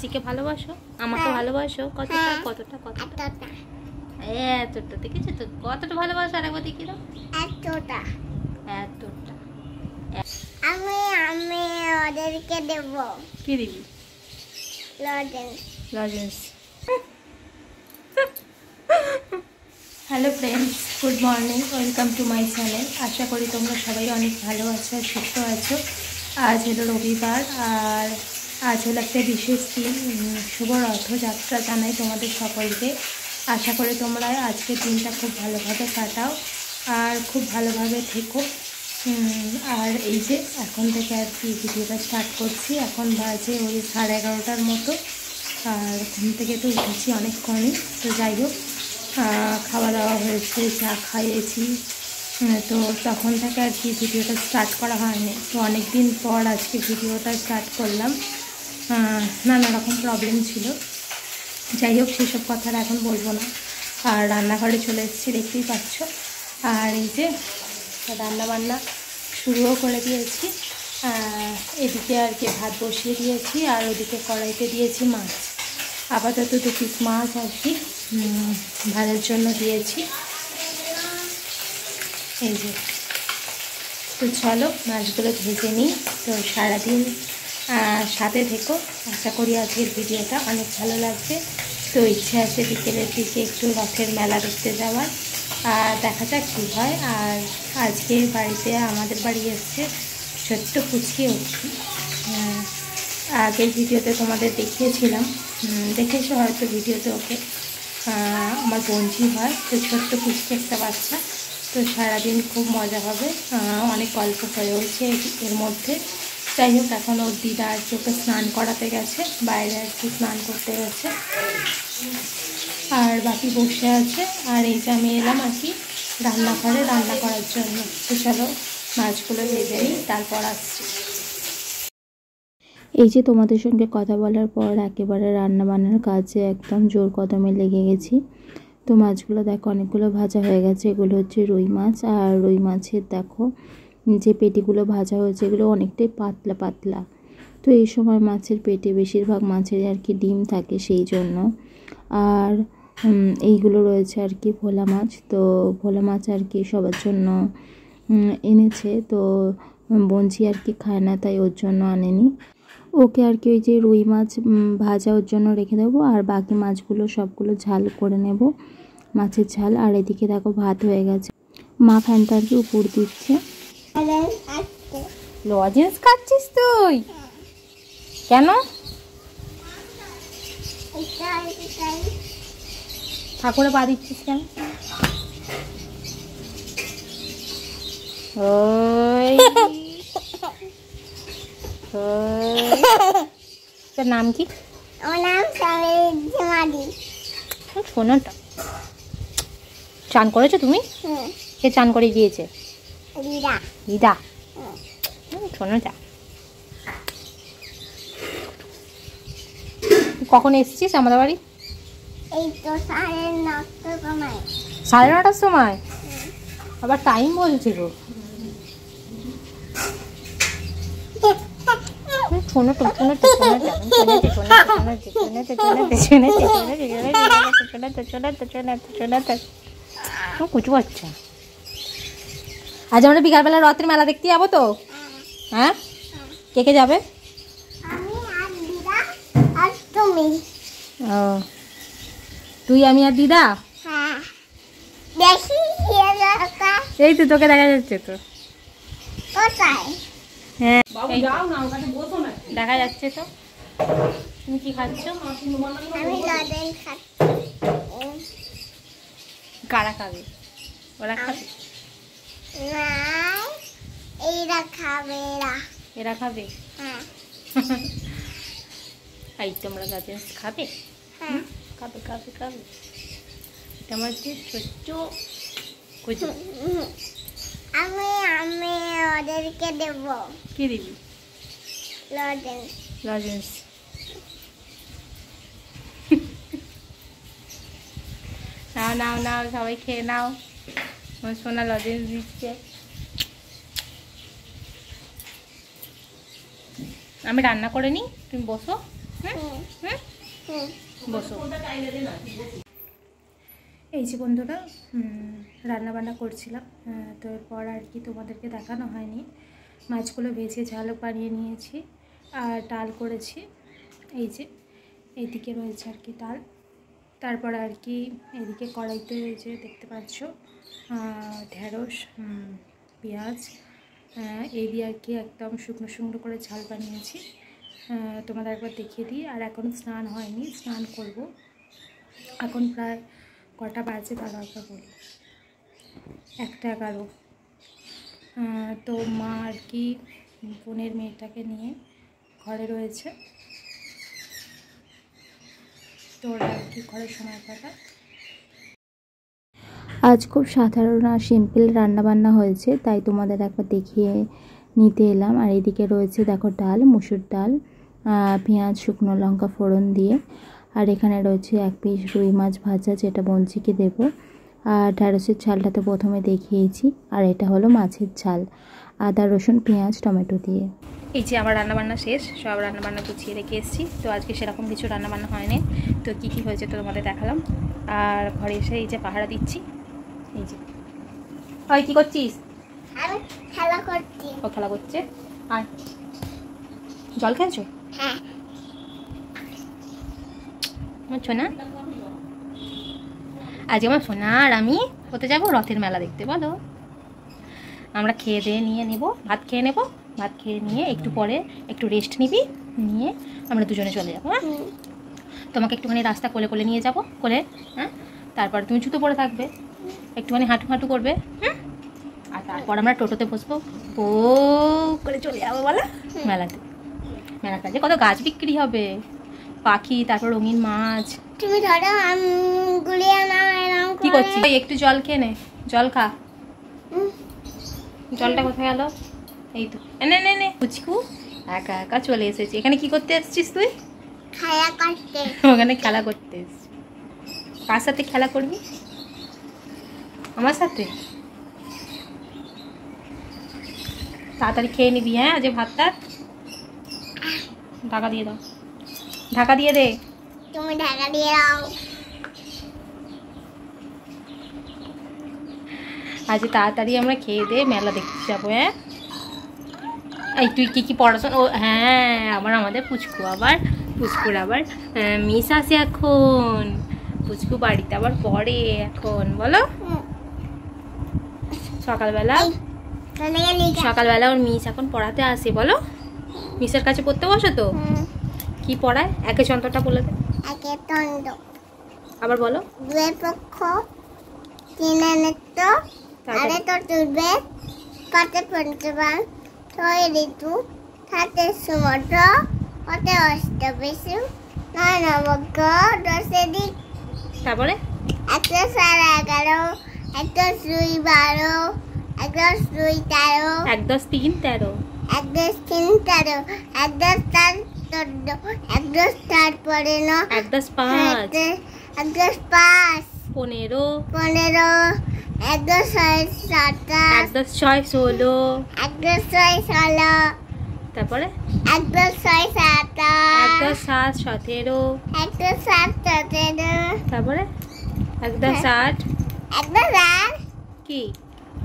পিসিকে ভালোবাসো, আমাকে ভালোবাসো? কতটা কতটা কতটা? এতটা দেখেছো তো, কতটা ভালোবাসো আরেকবার দেখি দাও। এতটা এতটা। আমি আমি ওদেরকে দেব। কি দিবি? Lozenges. Lozenges. Hello friends, good morning, welcome to my channel. আশা করি তোমরা সবাই অনেক ভালো আছো আর সুস্থ আছো। আজ হলো রবিবার আর আজ হলো একটা বিশেষ দিন। শুভ রথযাত্রা জানাই তোমাদের সকলকে। আশা করি তোমরা আজকের দিনটা খুব ভালোভাবে কাটাও আর খুব ভালোভাবে থেকো। আর এই যে এখন থেকে আর কি ভিডিওটা স্টার্ট করছি। এখন বাজে ওই 11:30টার মতো আর ঘুম থেকে তো উঠেছি অনেকক্ষণই। তো যাই হোক, খাওয়া দাওয়া হয়েছে, চা খাইয়েছি, তো তখন থেকে আর কি ভিডিওটা স্টার্ট করা হয়নি। তো অনেক দিন পর আজকে ভিডিওটা স্টার্ট করলাম। নানা রকম প্রবলেম ছিল, যাই হোক সেসব কথা আর এখন বলবো না। আর রান্নাঘরে চলে এসেছি, দেখতেই পাচ্ছ। আর এই যে রান্নাবান্না শুরুও করে দিয়েছি। এদিকে আর কি ভাত বসিয়ে দিয়েছি আর ওদিকে কড়াইতে দিয়েছি মাছ। আপাতত 2 পিস মাছ আর কি ভাজার জন্য দিয়েছি। এই যে, তো চলো মাছগুলো ভেজে নিই। তো সারাদিন সাথে থেকো, আশা করি আজকের ভিডিওটা অনেক ভালো লাগবে। তো ইচ্ছে আছে বিকেলের দিকে একটু রথের মেলা দেখতে যাওয়ার, আর দেখা যাক কী হয়। আর আজকে বাড়িতে আমাদের বাড়ি এসছে ছোট্ট পুচকি অর্চি। আগের ভিডিওতে তোমাদের দেখিয়েছিলাম, দেখেছো হয়তো ভিডিওতে। ওকে আমার বোনঝি হয়, তো ছোট্ট পুচকি একটা বাচ্চা। তো সারাদিন খুব মজা হবে, অনেক গল্প হয়ে উঠছে এর মধ্যে। যাই হোক, এখন ওর দিদা আর কি ওকে স্নান করাতে গেছে, বাইরে আর কি স্নান করতে গেছে, আর বাকি বসে আছে। আর এই যে আমি এলাম আর কি রান্নাঘরে রান্না করার জন্য। তো চলো মাছগুলো ভেজে নিই, তারপর আসছি। এই যে তোমাদের সঙ্গে কথা বলার পর একেবারে রান্নাবান্নার কাজে একদম জোর কদমে লেগে গেছি। তো মাছগুলো দেখো অনেকগুলো ভাজা হয়ে গেছে। এগুলো হচ্ছে রুই মাছ, আর রুই মাছের দেখো যে পেটিগুলো ভাজা হয়েছে এগুলো অনেকটাই পাতলা পাতলা। তো এই সময় মাছের পেটে বেশিরভাগ মাছের আর কি ডিম থাকে, সেই জন্য। আর এইগুলো রয়েছে আর কি ভোলা মাছ। তো ভোলা মাছ আর কি সবার জন্য এনেছে। তো বোনঝি আর কি খায় না, তাই ওর জন্য আনেনি। ওকে আর কি ওই যে রুই মাছ ভাজা ওর জন্য রেখে দেবো, আর বাকি মাছগুলো সবগুলো ঝাল করে নেব, মাছের ঝাল। আর এদিকে দেখো ভাত হয়ে গেছে, মা ফ্যানটা আর কি উপর দিচ্ছে। লজেন্স খাচ্ছিস তুই? কেন? ঠাকুরে পা দিচ্ছিস কেন? তোর নাম কি? শোনোটা, চান করেছো তুমি? কে চান করে দিয়েছে? দিদা। শোনোটা, কখন এসেছিস আমাদের বাড়ি? এই তো 9:30টার সময়। 9:30টার সময়? আবার টাইম বলছি গো। আজ আমরা বিকালবেলা রথের মেলা দেখতে যাবো তো। হ্যাঁ, কে কে যাবে? ও, তুই, আমি আর দিদা। এই তো তোকে দেখা যাচ্ছে তো। হ্যাঁ, দেখা যাচ্ছে তো। তুমি কি খাচ্ছ? কারা খাবে? ওরা খাবে? এরা খাবে? এই তোমরা লজেন্স খাবে? খাবে খাবে খাবে। এটা আমার যে ছোট্ট কুচু। আমি ওদেরকে দেব। কি দিবি? লজেন্স। লজেন্স। নাও নাও নাও, সবাই খেয়ে নাও। আমার সোনা লজেন্স দিচ্ছে। আমি রান্না করে নিই, তুমি বসো। হ্যাঁ, হুম, হুম। বসো। এই যে বন্ধুরা, রান্নাবান্না করছিলাম, তো এরপর আর কি তোমাদেরকে দেখানো হয়নি। মাছগুলো ভেজে ঝালও বানিয়ে নিয়েছি আর ডাল করেছি। এই যে এইদিকে রয়েছে আর কি ডাল। তারপর আর কি এদিকে কড়াইতে এই যে দেখতে পাচ্ছ ঢেঁড়স, পেঁয়াজ, এই দিয়ে আর কি একদম শুকনো শুকনো করে ঝাল বানিয়েছি। তোমাদের একবার দেখিয়ে দিই। আর এখনও স্নান হয়নি, স্নান করব। এখন প্রায় কটা বাজে তারা একবার বলি, 1:11। তো মা আর কি বোনের মেয়েটাকে নিয়ে ঘরে রয়েছে, তো ওরা আর কি ঘরে সময় কাটায়। আজ খুব সাধারণ আর সিম্পল রান্নাবান্না হয়েছে, তাই তোমাদের একবার দেখিয়ে নিতে এলাম। আর এদিকে রয়েছে দেখো ডাল, মুসুর ডাল, পেঁয়াজ শুকনো লঙ্কা ফোড়ন দিয়ে। আর এখানে রয়েছে 1 পিস রুই মাছ ভাজা, যেটা বঞ্চিকে দেব। আর ঢ্যাঁড়সের ঝালটা তো প্রথমে দেখিয়েছি। আর এটা হলো মাছের ঝাল, আদা রসুন পেঁয়াজ টমেটো দিয়ে। এই যে আমার রান্নাবান্না শেষ, সব রান্নাবান্না গুছিয়ে রেখে এসেছি। তো আজকে সেরকম কিছু রান্নাবান্না হয়নি, তো কী কী হয়েছে তো তোমাদের দেখালাম। আর ঘরে এসে এই যে পাহারা দিচ্ছি। এই যে ওই কী করছিস? আমি খেলা করছি। ও খেলা করছে। আর জল খেয়েছো? হ্যাঁ। আমার সোনা, আজকে আমার সোনা আর আমি কোথায় যাবো? রথের মেলা দেখতে। বলো, আমরা খেয়ে দিয়ে নিয়ে নেব, ভাত খেয়ে নেব। ভাত খেয়ে নিয়ে একটু পরে একটু রেস্ট নিবি, নিয়ে আমরা দুজনে চলে যাবো। হ্যাঁ, তোমাকে একটুখানি রাস্তা কোলে কোলে নিয়ে যাবো, কোলে। হ্যাঁ, তারপর তুমি জুতো পরে থাকবে, একটুখানি হাঁটু হাঁটু করবে। হুম, আর তারপর আমরা টোটোতে বসবো, ও করে চলে যাবো। বলো, মেলাতে। মেলার কাছে কত গাছ বিক্রি হবে, পাখি, তারপর রঙিন মাছ। তুমি ধরো গুলিয়ে নাও এরকম কি করছিস? একটু জল খেয়ে নে, জল খা। হুম। জলটা কোথায় গেল? এই তো, নে নে নে। পুচকু একা একা চলে এসেছি। এখানে কি করতে এসেছিস তুই? খেলা করতে। ওখানে খেলা করতে এসেছিস। কার সাথে খেলা করবি? আমার সাথে। তাড়াতাড়ি খেয়ে নিবি। হ্যাঁ, আজ ভাতটা ঢাকা দিয়ে দাও, ঢাকা দিয়ে দে। তুমি ঢাকা দিয়ে দাও। আজ তাড়াতাড়ি আমরা খেয়ে দিয়ে মেলা দেখতে যাবো। হ্যাঁ, এই তুই কি কি পড়াশোনা? ও হ্যাঁ, আমাদের পুচকু আবার, পুচকুর আবার মিস আছে এখন। পুচকু বাড়িতে আবার পড়ে এখন। বলো, সকালবেলা সকালবেলা ওর মিস এখন পড়াতে আসে। বলো, মিসের কাছে পড়তে বসো তো। কি পড়ায়? একে যন্ত্রটা বলে দে। একে তন্ড, আবার বলো। দুই পক্ষ, তিনে নেত্র, আরে তো তুলবে, পাতে পঞ্চবান, ছয় ঋতু, সাতে সমুদ্র, অতে অষ্টবেশু, 9 নবগ্য, 10 দিক। তারপরে 111, 1 12, 1 2 13, 1 10 3 13, 1 3 13, 1 4 14, 1 4 15, 1 10 5, 1 5 15, 15, 1 6 17, 1 10 6 16, 1 6 16, তারপরে 1 6 17, 1 10 7 17, 1 7 17, তারপরে 1 10 8 1 8 কি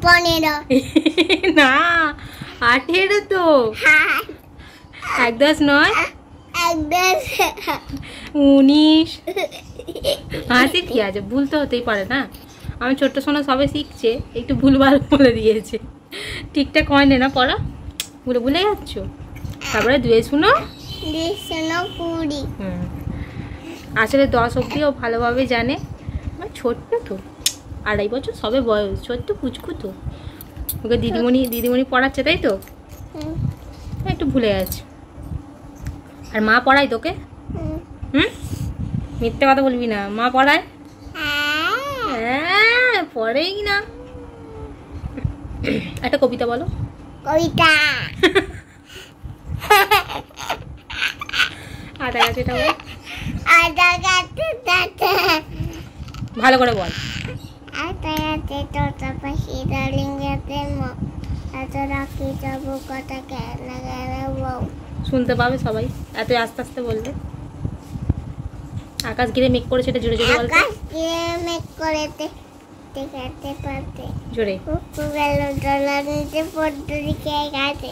15, না 18 তো। 1 10 9 1 10 19। হাসি কি আছে, ভুল তো হতেই পারে না। আমি ছোট্ট সোনা সবে শিখছে, একটু ভুলভাল বলে দিয়েছে, ঠিকঠাক হয়নি না পড়া, ভুলে ভুলে যাচ্ছ। তারপরে 2 শুনো, 2 20, আসলে 10 অবধি ও ভালোভাবে জানে। আমার ছোট্ট তো, 2.5 বছর সবে বয়স, ছোট্ট পুচকু তো। ওকে দিদিমণি পড়াচ্ছে, তাই তো একটু ভুলে গেছে। আর মা পড়ায় তোকে? মিথ্যে কথা বলবি না, মা পড়ায়। হ্যাঁ, পড়েই না। একটা কবিতা বলো। কবিতা। আটা গাছেটা বল, আটা গাছে ভালো করে বল। আটা গাছে তোতা পাখি ডালিম গাছে মো, এত রাখি যাবো কথা কেন বউ। শুনতে পাবে সবাই, এত আস্তে আস্তে বললে। আকাশ ঘিরে মেঘ করেছে, এটা জোরে জোরে বল। আকাশ ঘিরে মেঘ করে দেখাতে পারতে জোরে। কুকুরগুলো ডলার নিচে পদ্ম দিকে গেছে,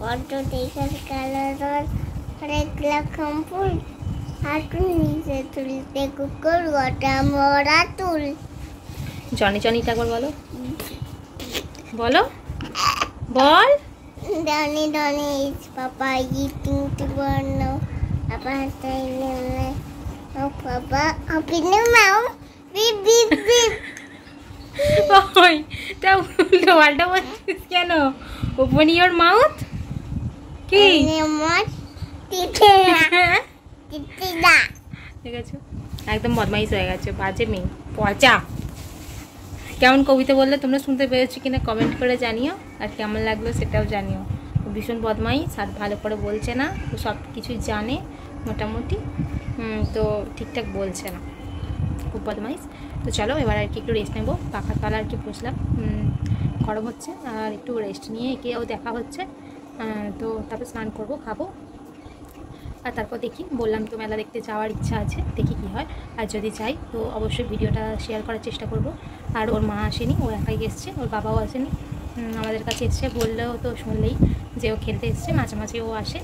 পদ্ম দেখে কালো রোদ হরেক রকম ফুল, হাঁটুর নিচে তুলতে কুকুর গোটা মোড়া তুল। জনি জনিটা একবার বলো, বলো বল। Donny Donny is Papa eating to burn now. Papa saying, oh Papa, open your mouth. Beep beep beep. ওই তা উল্টো পাল্টা বলছিস কেন? Open your mouth. কি Open your mouth. Titira. Titira. ঠিক আছে, একদম বদমাইশ হয়ে গেছে, বাজে মেয়ে, পচা। কেমন কবিতা বললে তোমরা শুনতে পেরেছো কিনা কমেন্ট করে জানিও, আর কেমন লাগলো সেটাও জানিও। ও ভীষণ বদমাইশ, আর ভালো করে বলছে না, ও সব কিছুই জানে মোটামুটি, তো ঠিকঠাক বলছে না, খুব বদমাইশ। তো চলো এবার আর কি একটু রেস্ট নেবো, পাখার তলা আর কি বসলাম, গরম হচ্ছে, আর একটু রেস্ট নিয়ে একেও দেখা হচ্ছে, তো তারপর স্নান করবো, খাবো, আর তারপর দেখি, বললাম তো মেলা দেখতে যাওয়ার ইচ্ছা আছে, দেখি কি হয়, আর যদি যাই তো অবশ্যই ভিডিওটা শেয়ার করার চেষ্টা করব। আর ওর মা আসেনি, ও একাই এসছে, ওর বাবাও আসেনি, আমাদের কাছে এসছে, বললেও তো শুনলেই যে ও খেলতে এসছে, মাঝে মাঝে ও আসে,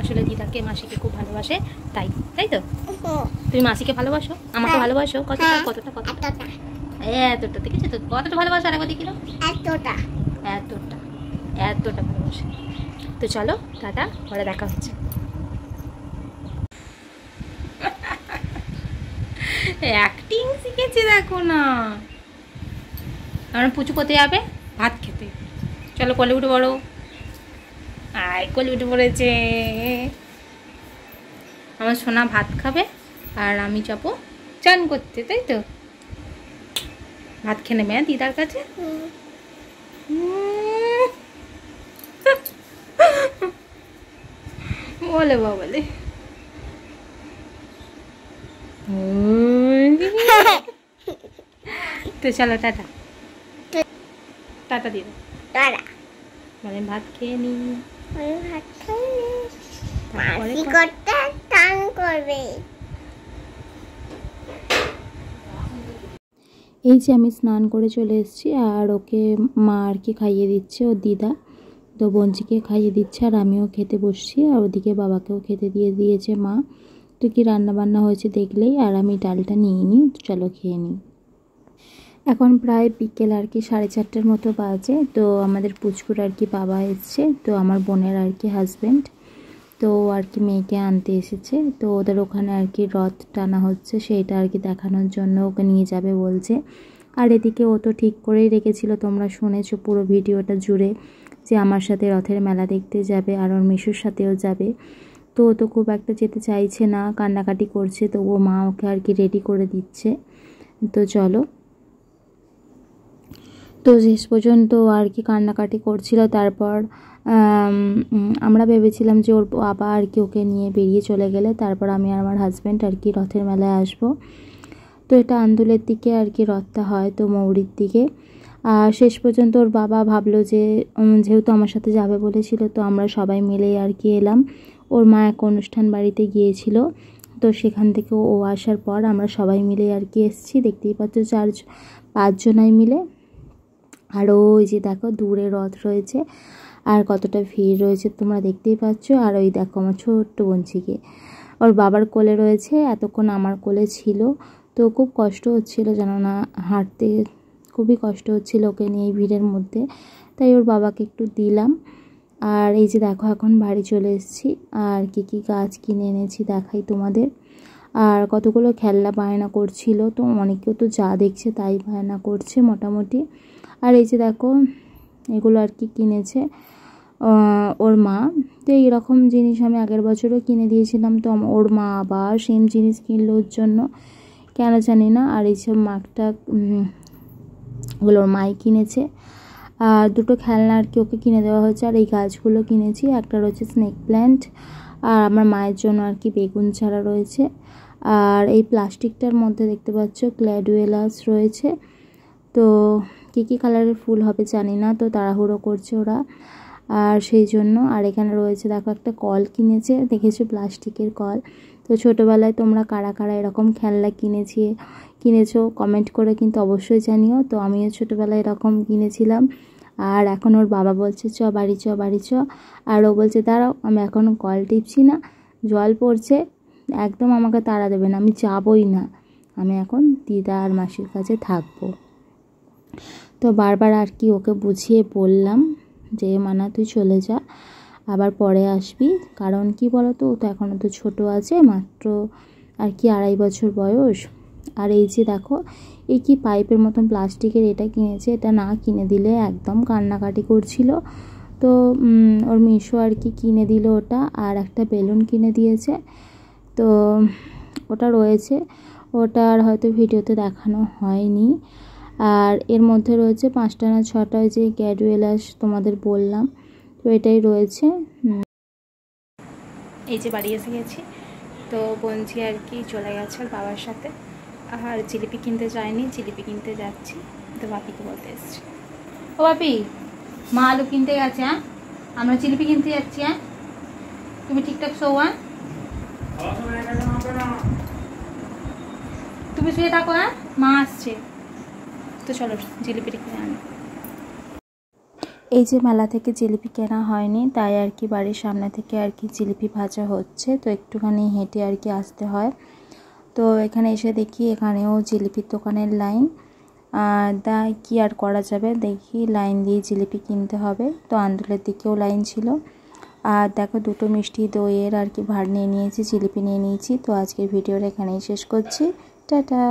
আসলে দিদাকে মাসিকে খুব ভালোবাসে, তাই তাই তো? তুমি মাসিকে ভালোবাসো, আমাকে ভালোবাসো, কতটা কতটা কতটা? এতটা, দেখেছো তো কতটা ভালোবাসো, আর একবার দেখি না, এতটা এতটা এতটা ভালোবাসে। তো চলো টাটা, পরে দেখা হচ্ছে। অ্যাক্টিং শিখেছে দেখো না। আমার পুচু কোথায় যাবে? ভাত খেতে। চলো কোলে উঠে পড়ো, আয় কোলে উঠে পড়েছে আমার সোনা, ভাত খাবে, আর আমি যাবো চান করতে, তাই তো? ভাত খেয়ে নেবে দিদার কাছে। বলে বলে তো চলো টাটা, টাটা দিয়ে দাও, তারা মানে ভাত খেয়ে নি, ভাত খাইনি, মাসি করতে টান করবে। এই যে আমি স্নান করে চলে এসেছি, আর ওকে মা আর কি খাইয়ে দিচ্ছে, ওর দিদা তো বঞ্চিকে খাইয়ে দিচ্ছে, আর আমিও খেতে বসছি, আর ওদিকে বাবাকেও খেতে দিয়ে দিয়েছে মা। তো কি রান্না বান্না হয়েছে দেখলেই, আর আমি ডালটা নিয়ে নিই, চলো খেয়ে নিই। এখন প্রায় বিকেল আর কি 4:30টার মতো বাজে। তো আমাদের পুচকুর আর কি বাবা এসছে, তো আমার বোনের আর কি হাজব্যান্ড, তো আর কি মেয়েকে আনতে এসেছে, তো ওদের ওখানে আর কি রথ টানা হচ্ছে, সেইটা আর কি দেখানোর জন্য ওকে নিয়ে যাবে বলছে। আর এদিকে ও তো ঠিক করেই রেখেছিল, তোমরা শুনেছো পুরো ভিডিওটা জুড়ে, যে আমার সাথে রথের মেলা দেখতে যাবে, আর ওর মিশুর সাথেও যাবে। তো ও তো খুব একটা যেতে চাইছে না, কান্নাকাটি করছে, তো ও মা ওকে আর কি রেডি করে দিচ্ছে। তো চলো, তো শেষ পর্যন্ত আর কি কান্নাকাটি করছিল। তারপর আমরা ভেবেছিলাম যে ওর বাবা আর কি ওকে নিয়ে বেরিয়ে চলে গেলে তারপর আমি আর আমার হাজব্যান্ড আর কি রথের মেলায় আসবো। তো এটা আন্দুলের দিকে আর কি রথটা হয়, তো মৌরির দিকে। আর শেষ পর্যন্ত ওর বাবা ভাবলো যে যেহেতু আমার সাথে যাবে বলেছিল, তো আমরা সবাই মিলে আর কি এলাম। ওর মা এক অনুষ্ঠান বাড়িতে গিয়েছিল, তো সেখান থেকে ও আসার পর আমরা সবাই মিলে আর কি এসেছি। দেখতেই পাচ্ছ 4-5 জনাই মিলে। আর ওই যে দেখো দূরে রথ রয়েছে, আর কতটা ভিড় রয়েছে তোমরা দেখতেই পাচ্ছ। আর ওই দেখো আমার ছোট্ট বঞ্চিকে ওর বাবার কোলে রয়েছে, এতক্ষণ আমার কোলে ছিল। তো খুব কষ্ট হচ্ছিল, জানো না, হাঁটতে খুবই কষ্ট হচ্ছিল ওকে নিয়ে এই ভিড়ের মধ্যে, তাই ওর বাবাকে একটু দিলাম। আর এই যে দেখো এখন বাড়ি চলে এসেছি, আর কি কি গাছ কিনে এনেছি দেখাই তোমাদের। আর কতগুলো খেলনা বায়না করছিল, তো অনেকেও তো যা দেখছে তাই বায়না করছে মোটামুটি। আর এই যে দেখো এগুলো আর কি কিনেছে ওর মা। তো এইরকম জিনিস আমি আগের বছরও কিনে দিয়েছিলাম, তো ওর মা আবার সেম জিনিস কিনলো ওর জন্য, কেন জানি না। আর এইসব মাকটা ওগুলো ওর মাই কিনেছে। আর দুটো খেলনা আর কি ওকে কিনে দেওয়া হয়েছে। আর এই গাছগুলো কিনেছি, একটা রয়েছে স্নেক প্ল্যান্ট, আর আমার মায়ের জন্য আর কি বেগুন চারা রয়েছে। আর এই প্লাস্টিকটার মধ্যে দেখতে পাচ্ছ গ্ল্যাডুয়েলাস রয়েছে। তো কী কী কালারের ফুল হবে জানি না, তো তাড়াহুড়ো করছে ওরা, আর সেই জন্য। আর এখানে রয়েছে দেখো একটা কল কিনেছে, দেখেছো প্লাস্টিকের কল, তো ছোটোবেলায় তোমরা কারা কারা এরকম খেলনা কিনেছো কমেন্ট করে কিন্তু অবশ্যই জানিও। তো আমিও ছোটোবেলায় এরকম কিনেছিলাম। আর এখন ওর বাবা বলছে চ বাড়ি চ বাড়ি চ, আর ও বলছে দাঁড়াও আমি এখন কল টিপছি না, জল পড়ছে, একদম আমাকে তাড়া দেবে না, আমি যাবই না, আমি এখন দিদা আর মাসির কাছে থাকবো। তো বারবার আর কি ওকে বুঝিয়ে বললাম যে মানা তুই চলে যা, আবার পরে আসবি, কারণ কি বলতো ও তো এখনও তো ছোটো আছে, মাত্র আর কি 2.5 বছর বয়স। আর এই যে দেখো এই কি পাইপের মতন প্লাস্টিকের এটা কিনেছে, এটা না কিনে দিলে একদম কান্নাকাটি করছিল। তো ওর মিশো আর কি কিনে দিল ওটা, আর একটা বেলুন কিনে দিয়েছে। তো ওটা রয়েছে, ওটার হয়তো ভিডিওতে দেখানো হয়নি। আর এর মধ্যে রয়েছে 5টা না 6টা যে গ্যাডুয়েলাস তোমাদের বললাম, তো এটাই রয়েছে। এই যে বাড়ি এসে গেছি। তো বঞ্জি আর কি চলে গেছে ওর বাবার সাথে, আর জিলিপি কিনতে যায়নি, জিলিপি কিনতে যাচ্ছি। তো বাপিকে বলতে এসছি, ও বাপি মা আলু কিনতে গেছে, হ্যাঁ আমরা জিলিপি কিনতে যাচ্ছি, হ্যাঁ তুমি ঠিকঠাক শো, হ্যাঁ তুমি শুয়ে থাকো, হ্যাঁ মা আসছে। তো চলো জিলিপিটা কিনে আনি। এই যে মেলা থেকে জিলিপি কেনা হয়নি, তাই আর কি বাড়ির সামনে থেকে আর কি জিলিপি ভাজা হচ্ছে। তো একটুখানি হেঁটে আর কি আসতে হয়। তো এখানে এসে দেখি এখানেও জিলিপির দোকানের লাইন, তা কি আর করা যাবে, দেখি লাইন দিয়ে জিলিপি কিনতে হবে। তো আন্দুলের দিকেও লাইন ছিল। আর দেখো 2টো মিষ্টি দইয়ের আর কি ভাঁড় নিয়ে নিয়েছি, জিলিপি নিয়ে নিয়েছি। তো আজকের ভিডিওটা এখানেই শেষ করছি, টাটা।